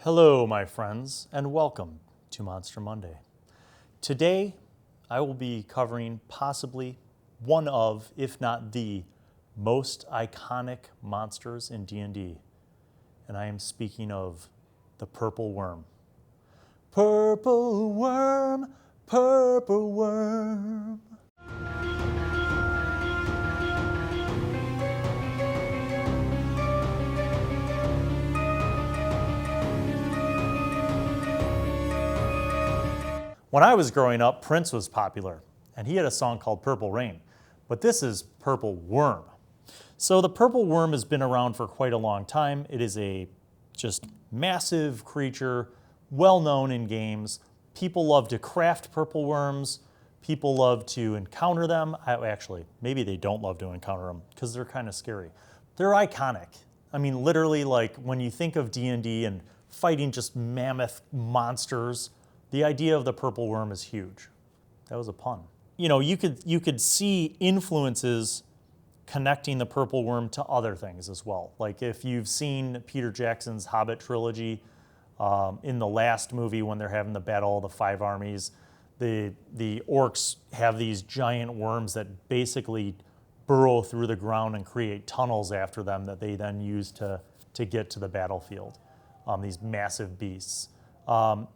Hello, my friends, and welcome to Monster Monday. Today, I will be covering possibly one of, if not the, most iconic monsters in D&D, and I am speaking of the Purple Worm. Purple Worm, Purple Worm. When I was growing up, Prince was popular, and he had a song called Purple Rain, but this is Purple Worm. So the Purple Worm has been around for quite a long time. It is a just massive creature, well known in games. People love to craft purple worms. People love to encounter them. Actually, maybe they don't love to encounter them because they're kind of scary. They're iconic. I mean, literally, like when you think of D&D and fighting just mammoth monsters, the idea of the Purple Worm is huge. That was a pun. You know, you could see influences connecting the Purple Worm to other things as well. Like if you've seen Peter Jackson's Hobbit trilogy, in the last movie when they're having the Battle of the Five Armies, the orcs have these giant worms that basically burrow through the ground and create tunnels after them that they then use to get to the battlefield, these massive beasts.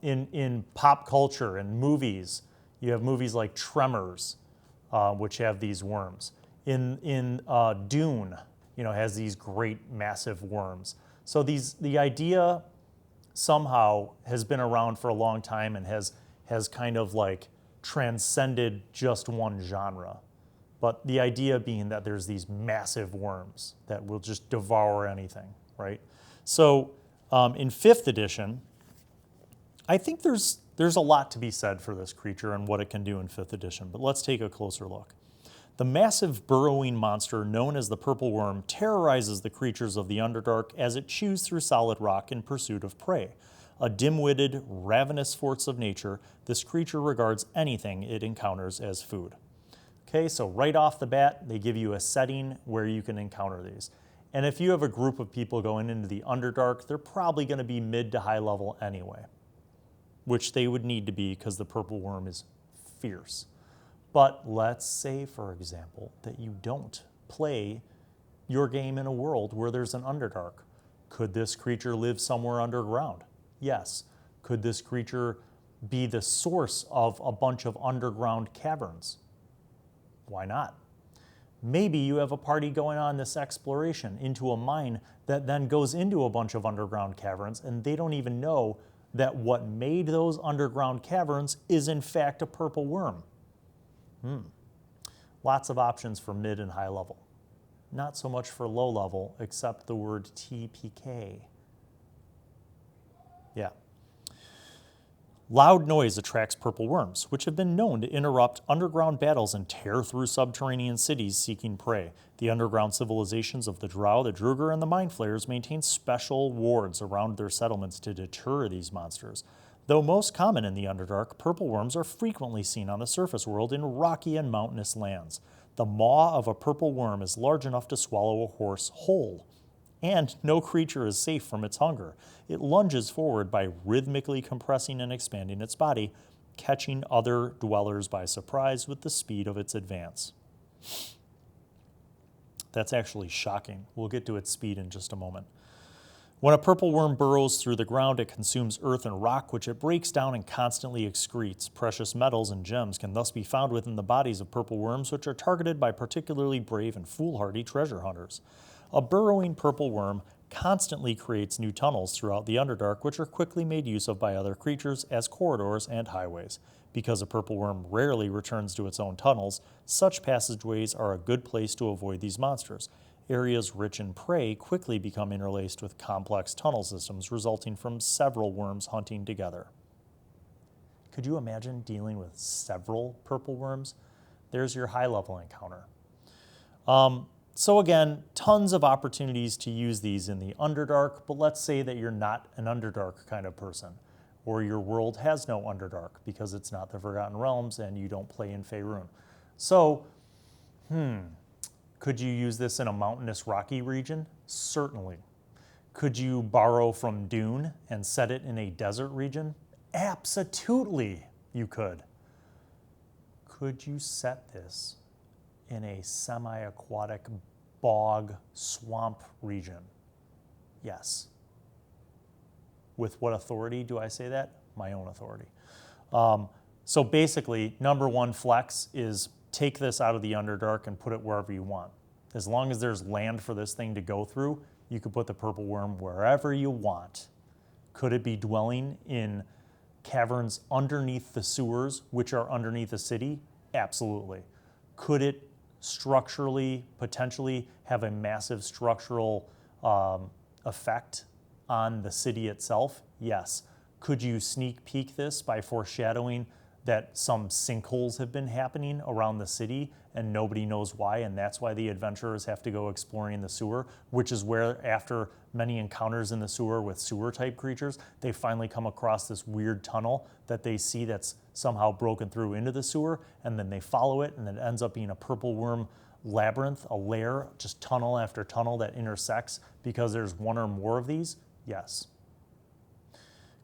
In pop culture and movies, you have movies like Tremors, which have these worms. In Dune, has these great massive worms. So the idea somehow has been around for a long time and has kind of like transcended just one genre. But the idea being that there's these massive worms that will just devour anything, right? So in 5th edition, I think there's a lot to be said for this creature and what it can do in 5th edition, but let's take a closer look. The massive burrowing monster known as the Purple Worm terrorizes the creatures of the Underdark as it chews through solid rock in pursuit of prey. A dim-witted, ravenous force of nature, this creature regards anything it encounters as food. Okay, so right off the bat, they give you a setting where you can encounter these. And if you have a group of people going into the Underdark, they're probably going to be mid to high level anyway, which they would need to be because the Purple Worm is fierce. But let's say, for example, that you don't play your game in a world where there's an Underdark. Could this creature live somewhere underground? Yes. Could this creature be the source of a bunch of underground caverns? Why not? Maybe you have a party going on this exploration into a mine that then goes into a bunch of underground caverns, and they don't even know that what made those underground caverns is in fact a purple worm. Lots of options for mid and high level. Not so much for low level, except the word TPK. Yeah. Loud noise attracts purple worms, which have been known to interrupt underground battles and tear through subterranean cities seeking prey. The underground civilizations of the Drow, the Druger, and the Mind Flayers maintain special wards around their settlements to deter these monsters. Though most common in the Underdark, purple worms are frequently seen on the surface world in rocky and mountainous lands. The maw of a purple worm is large enough to swallow a horse whole, and no creature is safe from its hunger. It lunges forward by rhythmically compressing and expanding its body, catching other dwellers by surprise with the speed of its advance. That's actually shocking. We'll get to its speed in just a moment. When a purple worm burrows through the ground, it consumes earth and rock, which it breaks down and constantly excretes. Precious metals and gems can thus be found within the bodies of purple worms, which are targeted by particularly brave and foolhardy treasure hunters. A burrowing purple worm constantly creates new tunnels throughout the Underdark, which are quickly made use of by other creatures as corridors and highways. Because a purple worm rarely returns to its own tunnels, such passageways are a good place to avoid these monsters. Areas rich in prey quickly become interlaced with complex tunnel systems resulting from several worms hunting together. Could you imagine dealing with several purple worms? There's your high-level encounter. So again, tons of opportunities to use these in the Underdark, but let's say that you're not an Underdark kind of person, or your world has no Underdark because it's not the Forgotten Realms and you don't play in Faerun. So, could you use this in a mountainous, rocky region? Certainly. Could you borrow from Dune and set it in a desert region? Absolutely, you could. Could you set this in a semi-aquatic bog swamp region? Yes. With what authority do I say that? My own authority. So basically, number one flex is take this out of the Underdark and put it wherever you want. As long as there's land for this thing to go through, you could put the purple worm wherever you want. Could it be dwelling in caverns underneath the sewers, which are underneath the city? Absolutely. Could it structurally, potentially have a massive structural effect on the city itself? Yes. Could you sneak peek this by foreshadowing that some sinkholes have been happening around the city and nobody knows why, and that's why the adventurers have to go exploring the sewer, which is where, after many encounters in the sewer with sewer-type creatures, they finally come across this weird tunnel that they see that's somehow broken through into the sewer, and then they follow it, and it ends up being a purple worm labyrinth, a lair, just tunnel after tunnel that intersects because there's one or more of these? Yes.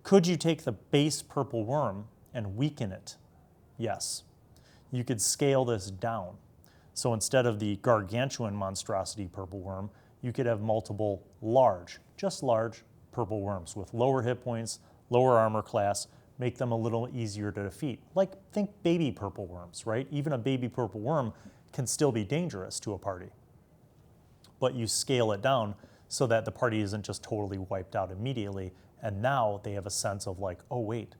Could you take the base purple worm and weaken it? Yes. You could scale this down. So instead of the gargantuan monstrosity purple worm, you could have multiple large, just large purple worms with lower hit points, lower armor class, make them a little easier to defeat. Like, think baby purple worms, right? Even a baby purple worm can still be dangerous to a party. But you scale it down so that the party isn't just totally wiped out immediately, and now they have a sense of like, oh wait,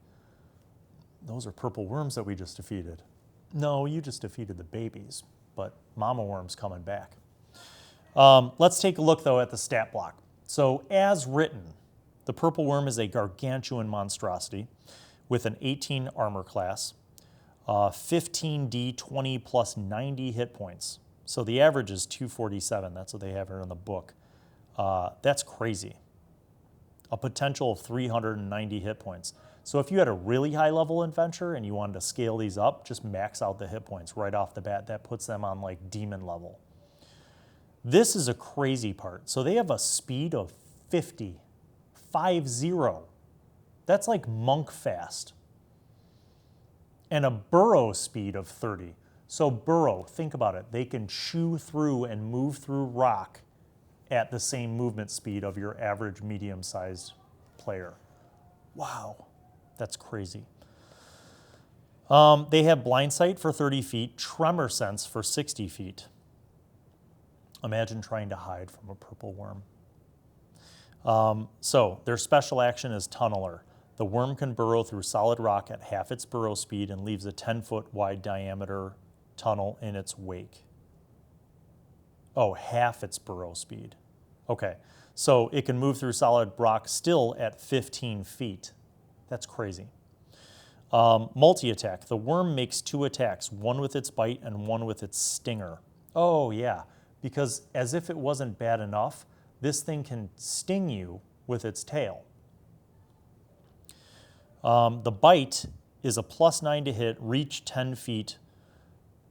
those are purple worms that we just defeated. No, you just defeated the babies, but mama worm's coming back. Let's take a look though at the stat block. So as written, the purple worm is a gargantuan monstrosity with an 18 armor class, 15 D20 plus 90 hit points. So the average is 247. That's what they have here in the book. That's crazy. A potential of 390 hit points. So if you had a really high level adventure and you wanted to scale these up, just max out the hit points right off the bat. That puts them on like demon level. This is a crazy part. So they have a speed of 50. That's like monk fast. And a burrow speed of 30. So burrow, think about it. They can chew through and move through rock at the same movement speed of your average medium-sized player. Wow, that's crazy. They have blind sight for 30 feet, tremor sense for 60 feet. Imagine trying to hide from a purple worm. So their special action is Tunneler. The worm can burrow through solid rock at half its burrow speed and leaves a 10-foot wide diameter tunnel in its wake. Oh, half its burrow speed. Okay, so it can move through solid rock still at 15 feet. That's crazy. Multi-attack. The worm makes 2 attacks, one with its bite and one with its stinger. Oh yeah, because as if it wasn't bad enough, this thing can sting you with its tail. The bite is a +9 to hit, reach 10 feet,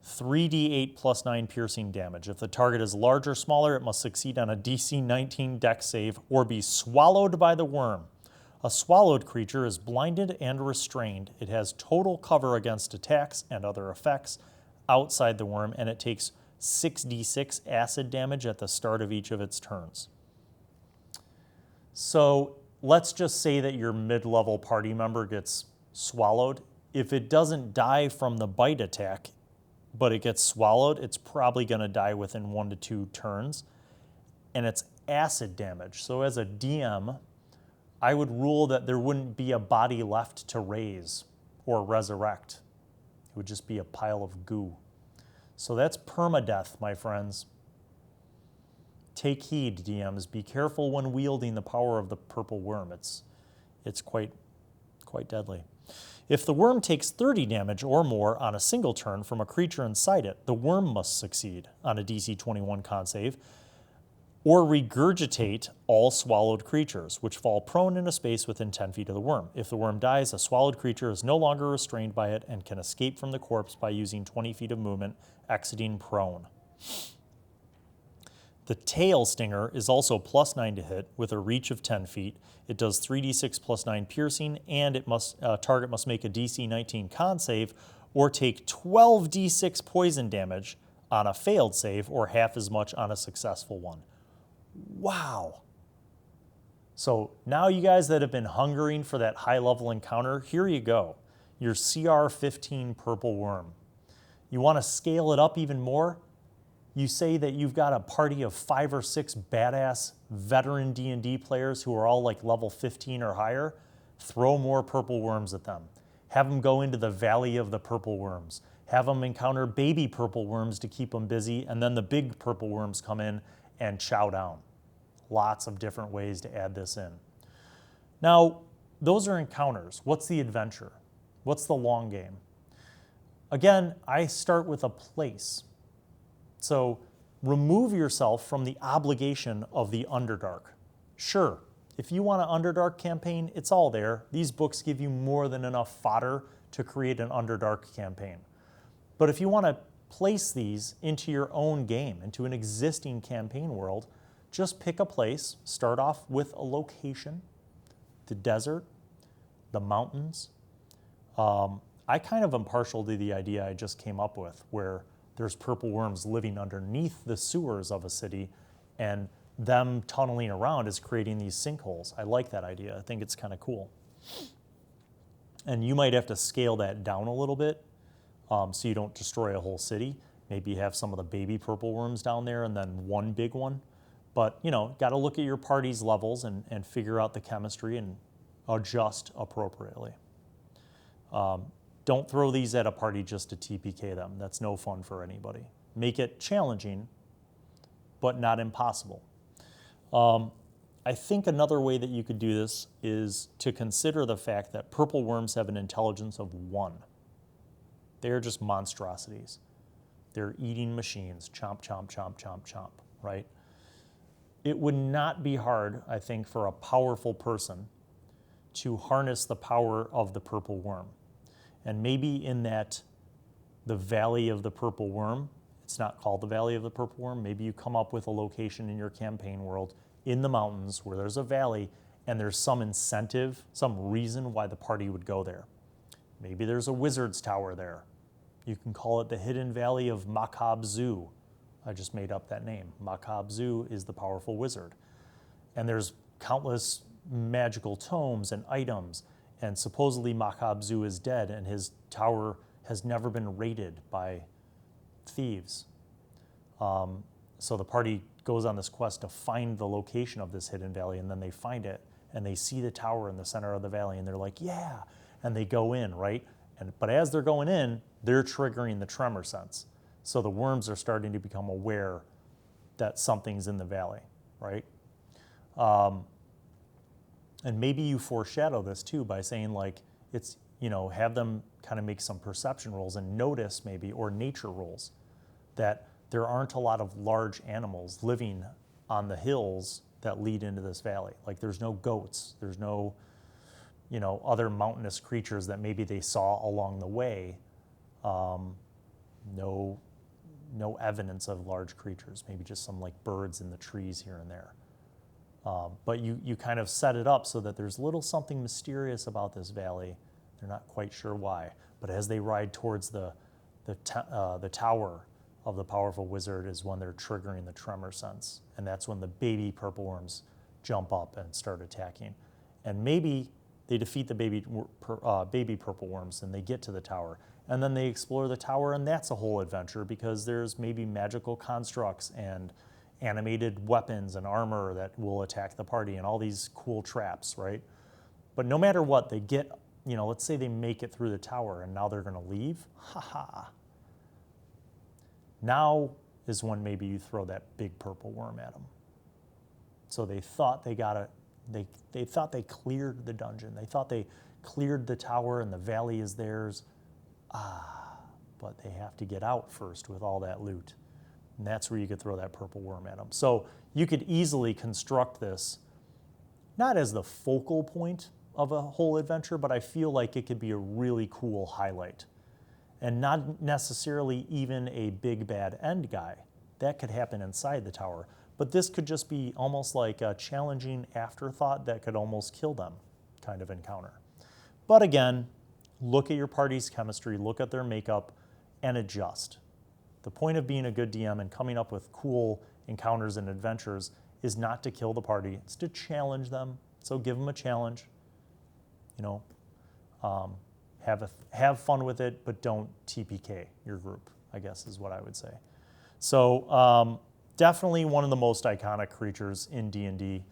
3d8 plus 9 piercing damage. If the target is large or smaller, it must succeed on a DC 19 dex save or be swallowed by the worm. A swallowed creature is blinded and restrained. It has total cover against attacks and other effects outside the worm, and it takes 6d6 acid damage at the start of each of its turns. So let's just say that your mid-level party member gets swallowed. If it doesn't die from the bite attack, but it gets swallowed, it's probably going to die within 1 to 2 turns. And it's acid damage. So as a DM, I would rule that there wouldn't be a body left to raise or resurrect. It would just be a pile of goo. So that's permadeath, my friends. Take heed, DMs. Be careful when wielding the power of the purple worm. It's quite deadly. If the worm takes 30 damage or more on a single turn from a creature inside it, the worm must succeed on a DC 21 con save or regurgitate all swallowed creatures, which fall prone in a space within 10 feet of the worm. If the worm dies, a swallowed creature is no longer restrained by it and can escape from the corpse by using 20 feet of movement, exiting prone. The tail stinger is also +9 to hit with a reach of 10 feet. It does 3d6 +9 piercing, and target must make a DC 19 con save or take 12d6 poison damage on a failed save or half as much on a successful one. Wow. So now you guys that have been hungering for that high level encounter, here you go. Your CR 15 Purple Worm. You want to scale it up even more? You say that you've got a party of 5 or 6 badass veteran D&D players who are all like level 15 or higher, throw more purple worms at them. Have them go into the Valley of the Purple Worms. Have them encounter baby purple worms to keep them busy, and then the big purple worms come in and chow down. Lots of different ways to add this in. Now, those are encounters. What's the adventure? What's the long game? Again, I start with a place. So remove yourself from the obligation of the Underdark. Sure, if you want an Underdark campaign, it's all there. These books give you more than enough fodder to create an Underdark campaign. But if you want to place these into your own game, into an existing campaign world, just pick a place, start off with a location, the desert, the mountains. I kind of am partial to the idea I just came up with, where there's purple worms living underneath the sewers of a city, and them tunneling around is creating these sinkholes. I like that idea. I think it's kind of cool. And you might have to scale that down a little bit so you don't destroy a whole city. Maybe you have some of the baby purple worms down there and then one big one. But, you know, got to look at your party's levels and figure out the chemistry and adjust appropriately. Don't throw these at a party just to TPK them. That's no fun for anybody. Make it challenging, but not impossible. I think another way that you could do this is to consider the fact that purple worms have an intelligence of 1. They're just monstrosities. They're eating machines, chomp, chomp, chomp, chomp, chomp, right? It would not be hard, I think, for a powerful person to harness the power of the purple worm. And maybe in the Valley of the Purple Worm, it's not called the Valley of the Purple Worm, maybe you come up with a location in your campaign world in the mountains where there's a valley and there's some incentive, some reason why the party would go there. Maybe there's a wizard's tower there. You can call it the Hidden Valley of Mooxhu. I just made up that name. Mooxhu is the powerful wizard. And there's countless magical tomes and items, and supposedly Mooxhu is dead and his tower has never been raided by thieves. So the party goes on this quest to find the location of this hidden valley, and then they find it and they see the tower in the center of the valley and they're like, yeah, and they go in, right? But as they're going in, they're triggering the tremor sense. So the worms are starting to become aware that something's in the valley, right? And maybe you foreshadow this too by saying like, it's, you know, have them kind of make some perception rolls and notice maybe, or nature rolls, that there aren't a lot of large animals living on the hills that lead into this valley. Like there's no goats, there's no, you know, other mountainous creatures that maybe they saw along the way. No evidence of large creatures, maybe just some like birds in the trees here and there. But you kind of set it up so that there's little something mysterious about this valley. They're not quite sure why. But as they ride towards the tower of the powerful wizard is when they're triggering the tremor sense. And that's when the baby purple worms jump up and start attacking. And maybe they defeat the baby purple worms and they get to the tower. And then they explore the tower, and that's a whole adventure because there's maybe magical constructs and animated weapons and armor that will attack the party and all these cool traps, right? But no matter what, they get, you know, let's say they make it through the tower and now they're going to leave. Ha. Now is when maybe you throw that big purple worm at them. So they thought they got it. They thought they cleared the dungeon. They thought they cleared the tower and the valley is theirs. But they have to get out first with all that loot. And that's where you could throw that purple worm at them. So you could easily construct this, not as the focal point of a whole adventure, but I feel like it could be a really cool highlight. And not necessarily even a big bad end guy. That could happen inside the tower. but this could just be almost like a challenging afterthought that could almost kill them kind of encounter. But again, look at your party's chemistry, look at their makeup, and adjust. The point of being a good DM and coming up with cool encounters and adventures is not to kill the party, it's to challenge them. So give them a challenge, you know, have fun with it, but don't TPK your group, I guess is what I would say. So definitely one of the most iconic creatures in D&D.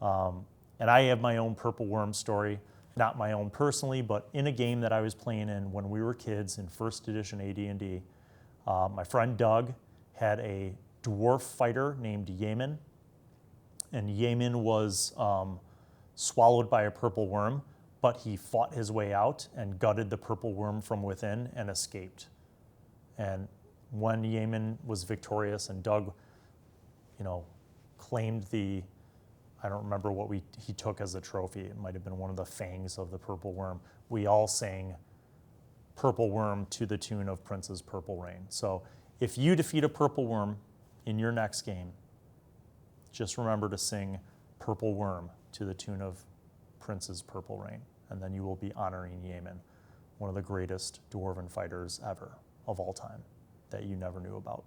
And I have my own purple worm story, not my own personally, but in a game that I was playing in when we were kids in first edition AD&D. My friend Doug had a dwarf fighter named Yaman, and Yaman was swallowed by a purple worm, but he fought his way out and gutted the purple worm from within and escaped. And when Yaman was victorious and Doug, you know, claimed the, I don't remember what he took as a trophy. It might have been one of the fangs of the purple worm. We all sang Purple Worm to the tune of Prince's Purple Rain. So if you defeat a purple worm in your next game, just remember to sing Purple Worm to the tune of Prince's Purple Rain, and then you will be honoring Yaman, one of the greatest dwarven fighters ever of all time that you never knew about.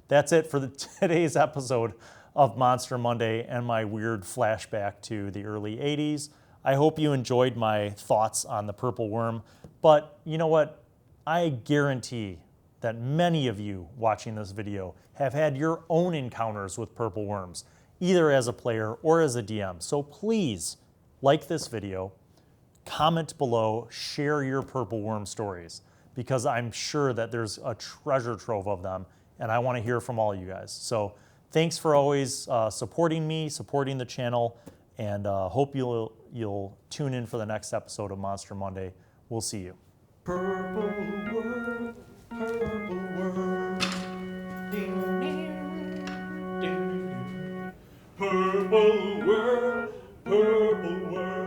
That's it for today's episode of Monster Monday and my weird flashback to the early 80s. I hope you enjoyed my thoughts on the purple worm, but you know what? I guarantee that many of you watching this video have had your own encounters with purple worms, either as a player or as a DM. So please like this video, comment below, share your purple worm stories, because I'm sure that there's a treasure trove of them, and I want to hear from all you guys. So thanks for always supporting me, supporting the channel, and hope you'll tune in for the next episode of Monster Monday. We'll see you. Purple worm, purple worm. Purple worm, purple worm.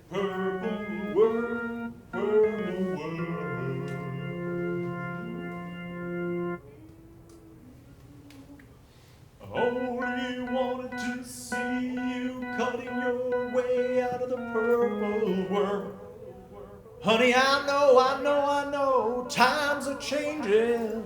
Purple worm, purple worm. I only wanted to see you cutting your way out of the purple worm. Honey, I know, times are changing.